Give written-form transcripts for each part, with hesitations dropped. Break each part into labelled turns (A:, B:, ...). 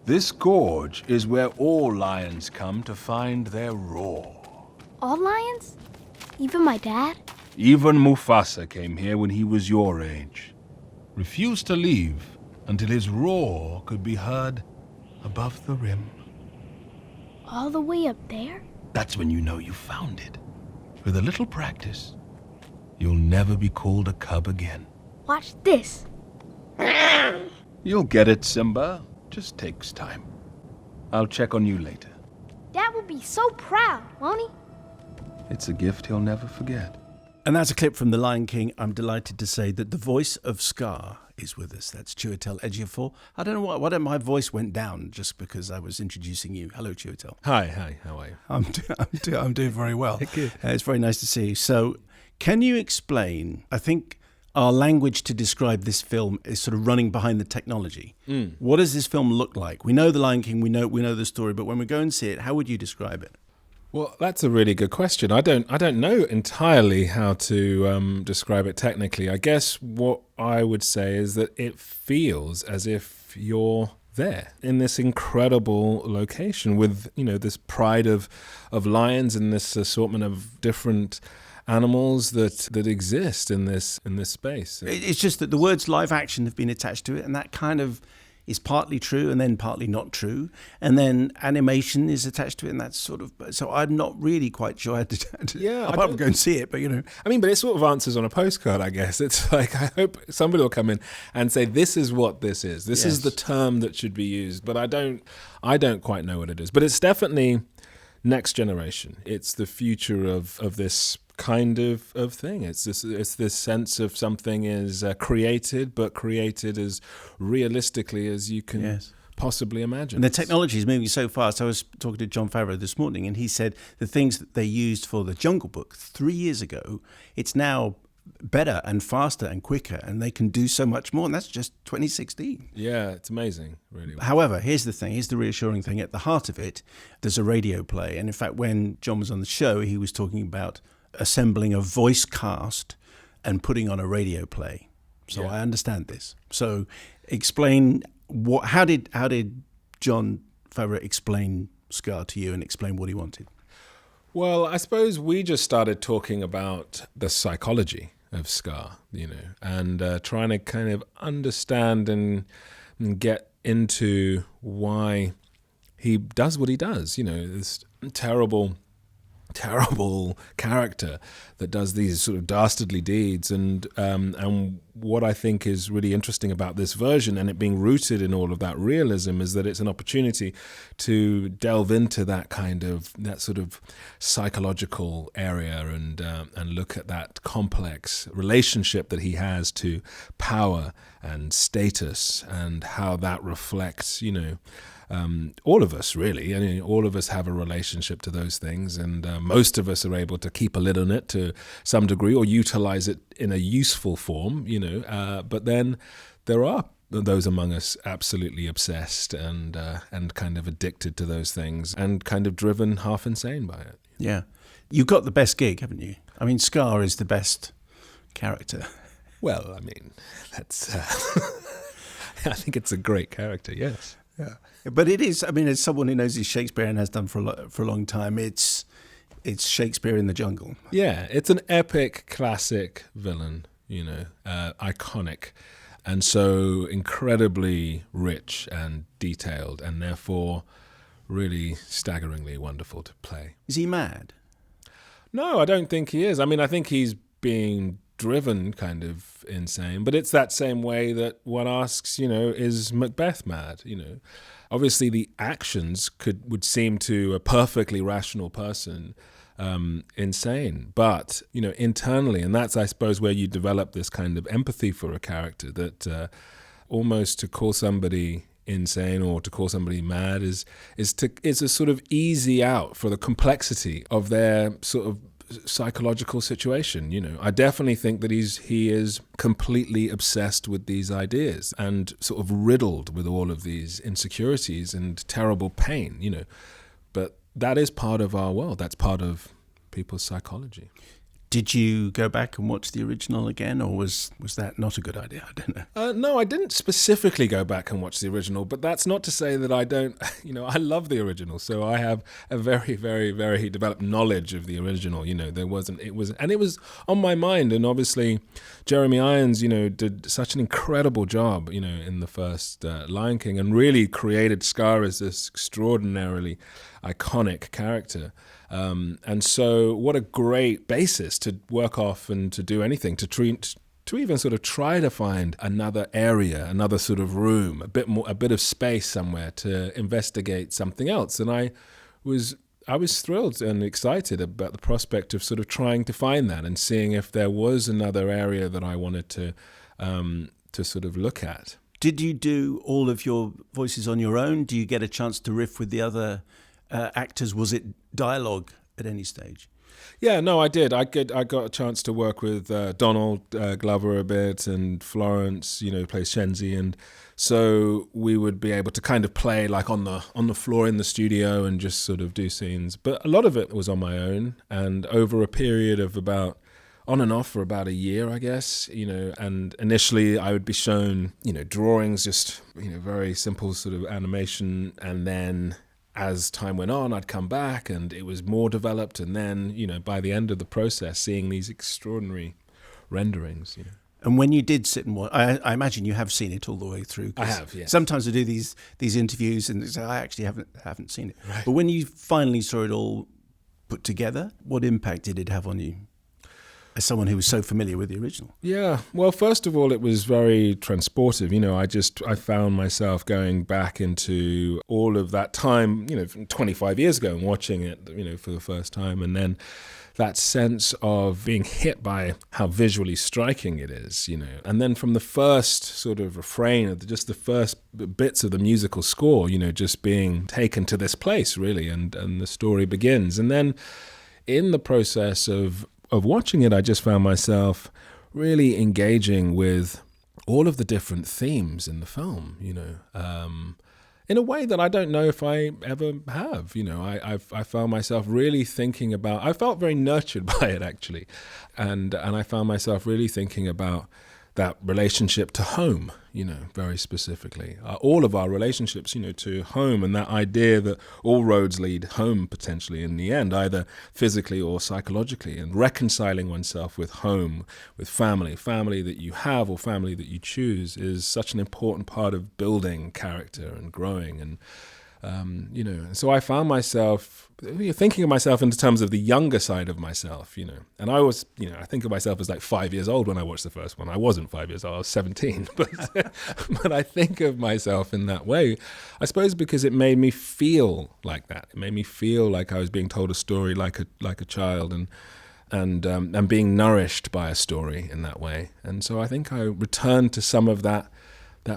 A: This gorge is where all lions come to find their roar.
B: All lions? Even my dad?
A: Even Mufasa came here when he was your age. Refused to leave until his roar could be heard above the rim.
B: All the way up there?
A: That's when you know you found it. With a little practice, you'll never be called a cub again.
B: Watch this.
A: You'll get it, Simba. Just takes time. I'll check on you later.
B: Dad will be so proud, won't he?
A: It's a gift he'll never forget.
C: And that's a clip from The Lion King. I'm delighted to say that the voice of Scar is with us. That's Chiwetel Ejiofor. I don't know why my voice went down just because I was introducing you. Hello, Chiwetel.
D: Hi, how are you?
C: I'm doing very well.
D: Good.
C: It's very nice to see you. So, can you explain, I think our language to describe this film is sort of running behind the technology. What does this film look like? We know The Lion King, we know the story, but when we go and see it, how would you describe it?
D: Well, that's a really good question. I don't know entirely how to describe it technically. I guess what I would say is that it feels as if you're there in this incredible location with, this pride of lions and this assortment of different animals that exist in this space.
C: It's just that the words live action have been attached to it, and that kind of is partly true and then partly not true. And then animation is attached to it, and that's sort of... So I'm not really quite sure how to
D: Yeah,
C: apart from go and see it, but
D: but it sort of answers on a postcard, I guess. It's like, I hope somebody will come in and say, this is what this is. This is the term that should be used. But I don't quite know what it is. But it's definitely next generation. It's the future of this kind of thing. It's this sense of something is created, but created as realistically as you can possibly imagine.
C: And the technology is moving so fast. I was talking to Jon Favreau this morning, and he said the things that they used for the Jungle Book 3 years ago, it's now better and faster and quicker, and they can do so much more, and that's just 2016.
D: Yeah, it's amazing, really.
C: However, here's the reassuring thing. At the heart of it, there's a radio play, and in fact, when John was on the show, he was talking about assembling a voice cast and putting on a radio play. So I understand this. So explain how did Jon Favreau explain Scar to you and explain what he wanted?
D: Well, I suppose we just started talking about the psychology of Scar, and trying to kind of understand and get into why he does what he does. This terrible character that does these sort of dastardly deeds, and what I think is really interesting about this version and it being rooted in all of that realism is that it's an opportunity to delve into that sort of psychological area and look at that complex relationship that he has to power and status and how that reflects, all of us, really. I mean, all of us have a relationship to those things, and most of us are able to keep a lid on it to some degree or utilize it in a useful form, but then there are those among us absolutely obsessed and kind of addicted to those things and kind of driven half insane by it.
C: Yeah. You've got the best gig, haven't you? I mean, Scar is the best character.
D: Well, I mean, that's... I think it's a great character, yes.
C: Yeah, but it is. I mean, as someone who knows his Shakespeare and has done for a long time, it's Shakespeare in the jungle.
D: Yeah, it's an epic, classic villain. Iconic, and so incredibly rich and detailed, and therefore really staggeringly wonderful to play.
C: Is he mad?
D: No, I don't think he is. I mean, I think he's being driven kind of insane, but it's that same way that one asks, is Macbeth mad? Obviously the actions would seem to a perfectly rational person insane, but internally, and that's, I suppose, where you develop this kind of empathy for a character, that almost to call somebody insane or to call somebody mad is a sort of easy out for the complexity of their sort of psychological situation. I definitely think that he is completely obsessed with these ideas and sort of riddled with all of these insecurities and terrible pain, but that is part of our world. That's part of people's psychology.
C: Did you go back and watch the original again, or was that not a good idea? I don't know.
D: No, I didn't specifically go back and watch the original, but that's not to say that I don't, I love the original. So I have a very, very, very developed knowledge of the original. It was on my mind. And obviously Jeremy Irons, did such an incredible job, in the first Lion King, and really created Scar as this extraordinarily iconic character. And so what a great basis to work off and to do anything, to even sort of try to find another area, another sort of room, a bit of space somewhere to investigate something else. And I was thrilled and excited about the prospect of sort of trying to find that and seeing if there was another area that I wanted to sort of look at.
C: Did you do all of your voices on your own? Do you get a chance to riff with the other actors? Was it dialogue at any stage?
D: Yeah, no, I did. I got a chance to work with Donald Glover a bit, and Florence, plays Shenzi, and so we would be able to kind of play like on the floor in the studio and just sort of do scenes. But a lot of it was on my own, and over a period of about on and off for about a year, I guess, and initially I would be shown, drawings, just, very simple sort of animation, and then as time went on, I'd come back and it was more developed. And then, by the end of the process, seeing these extraordinary renderings,
C: And when you did sit and watch, I imagine you have seen it all the way through.
D: I have, yes.
C: Sometimes I do these interviews and say, I actually haven't seen it. Right. But when you finally saw it all put together, what impact did it have on you as someone who was so familiar with the original?
D: Yeah, well, first of all, it was very transportive. I found myself going back into all of that time, 25 years ago and watching it, for the first time. And then that sense of being hit by how visually striking it is, And then from the first sort of refrain, of just the first bits of the musical score, just being taken to this place, really, and the story begins. And then in the process of watching it, I just found myself really engaging with all of the different themes in the film, in a way that I don't know if I ever have. I found myself really thinking about, I felt very nurtured by it, actually. And I found myself really thinking about that relationship to home, very specifically. All of our relationships, to home, and that idea that all roads lead home potentially in the end, either physically or psychologically, and reconciling oneself with home, with family that you have or family that you choose is such an important part of building character and growing. And so I found myself thinking of myself in terms of the younger side of myself, and I was, I think of myself as like 5 years old when I watched the first one. I wasn't 5 years old, I was 17, but I think of myself in that way, I suppose, because it made me feel like that. It made me feel like I was being told a story like a child, and being nourished by a story in that way. And so I think I returned to some of that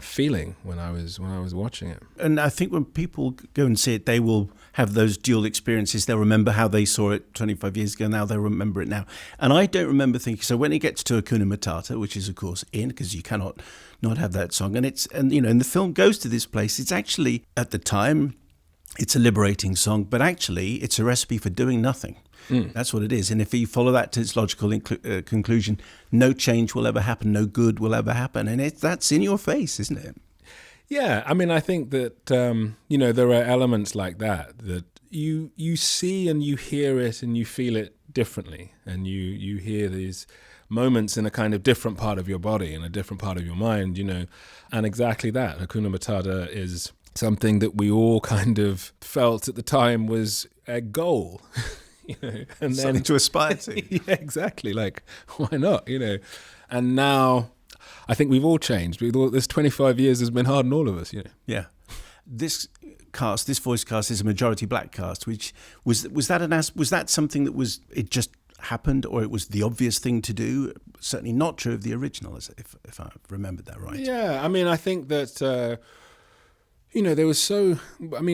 D: feeling when I was watching it.
C: And I think when people go and see it, they will have those dual experiences. They'll remember how they saw it 25 years ago. Now they'll remember it now. And I don't remember thinking, so when it gets to Hakuna Matata, which is of course in, because you cannot not have that song, and the film goes to this place. It's actually, at the time, it's a liberating song, but actually it's a recipe for doing nothing. That's what it is. And if you follow that to its logical conclusion, no change will ever happen, no good will ever happen. And that's in your face, isn't it?
D: Yeah, I mean, I think that, there are elements like that you see and you hear it and you feel it differently. And you hear these moments in a kind of different part of your body and a different part of your mind, And exactly that, Hakuna Matata is something that we all kind of felt at the time was a goal. And
C: something
D: then
C: to aspire to.
D: Yeah, exactly. Like, why not? And now I think we've all changed. This 25 years has been hard on all of us.
C: Yeah. This voice cast is a majority black cast. Which was that something that it just happened, or it was the obvious thing to do? Certainly not true of the original, if I remembered that right.
D: Yeah, I mean, I think that. There was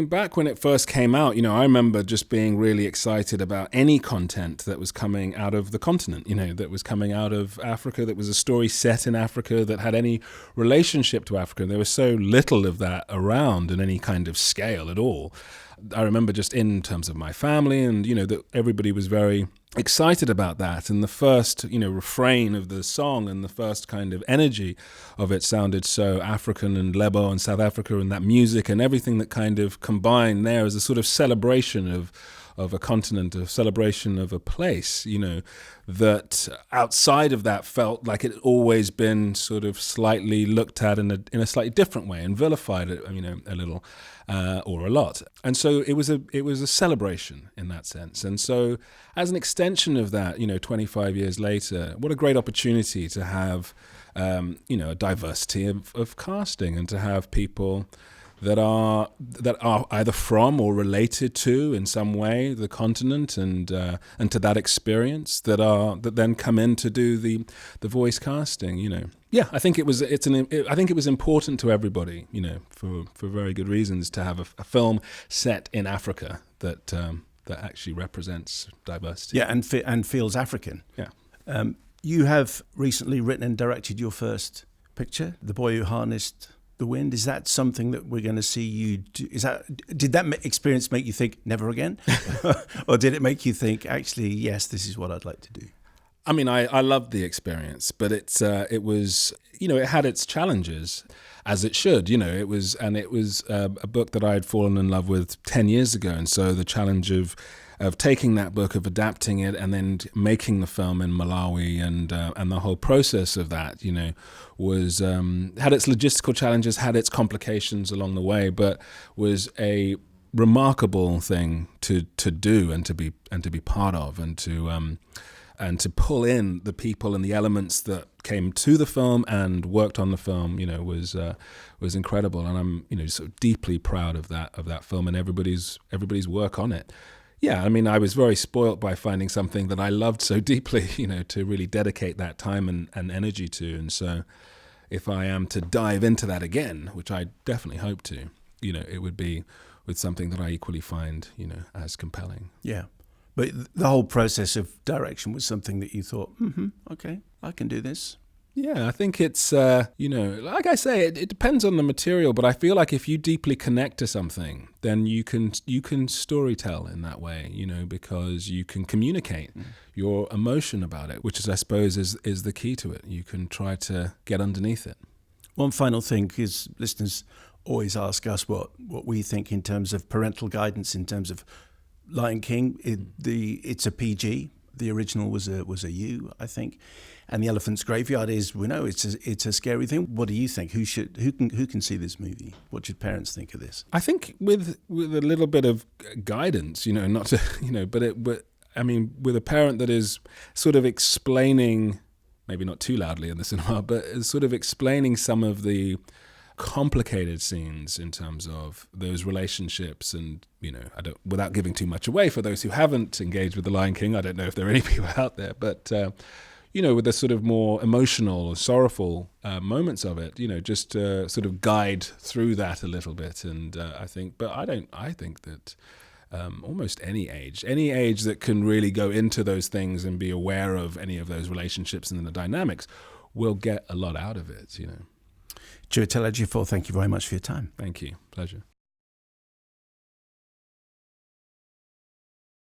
D: back when it first came out, I remember just being really excited about any content that was coming out of the continent, that was coming out of Africa, that was a story set in Africa, that had any relationship to Africa. There was so little of that around in any kind of scale at all. I remember just in terms of my family and, that everybody was very excited about that. And the first, refrain of the song and the first kind of energy of it sounded so African and Lebo and South Africa, and that music and everything that kind of combined there as a sort of celebration of a continent, a celebration of a place, that outside of that felt like it had always been sort of slightly looked at in a slightly different way and vilified, a little or a lot. And so it was a celebration in that sense. And so as an extension of that, 25 years later, what a great opportunity to have, a diversity of casting, and to have people that are either from or related to in some way the continent and to that experience, that then come in to do the voice casting. Yeah, I think it was important to everybody, for very good reasons, to have a film set in Africa that actually represents diversity.
C: Yeah, and feels African.
D: Yeah.
C: You have recently written and directed your first picture, The Boy Who Harnessed the Wind. Is that something that we're going to see you do? Did that experience make you think never again? Or did it make you think, actually, yes, this is what I'd like to do?
D: I mean, I loved the experience, but it was, it had its challenges, as it should, it was a book that I had fallen in love with 10 years ago. And so the challenge of taking that book, of adapting it, and then making the film in Malawi, and the whole process of that, was had its logistical challenges, had its complications along the way, but was a remarkable thing to do and to be part of, and to pull in the people and the elements that came to the film and worked on the film, was incredible. And I'm sort of deeply proud of that film and everybody's work on it. Yeah, I mean, I was very spoilt by finding something that I loved so deeply, to really dedicate that time and energy to. And so if I am to dive into that again, which I definitely hope to, it would be with something that I equally find, as compelling.
C: Yeah. But the whole process of direction was something that you thought, okay, I can do this.
D: Yeah, I think it's, like I say, it depends on the material, but I feel like if you deeply connect to something, then you can storytell in that way, because you can communicate your emotion about it, which is, I suppose, is the key to it. You can try to get underneath it.
C: One final thing is, listeners always ask us what we think in terms of parental guidance, in terms of Lion King. It's a PG. The original was a U, I think. And The Elephant's Graveyard is, it's a scary thing. What do you think? Who can see this movie? What should parents think of this?
D: I think with a little bit of guidance, not to, but I mean, with a parent that is sort of explaining, maybe not too loudly in the cinema, but is sort of explaining some of the complicated scenes in terms of those relationships, and without giving too much away for those who haven't engaged with The Lion King, I don't know if there are any people out there, but with the sort of more emotional, sorrowful moments of it, just sort of guide through that a little bit. And I think that almost any age that can really go into those things and be aware of any of those relationships and the dynamics will get a lot out of it.
C: Chiwetel Ejiofor, thank you very much for your time.
D: Thank you. Pleasure.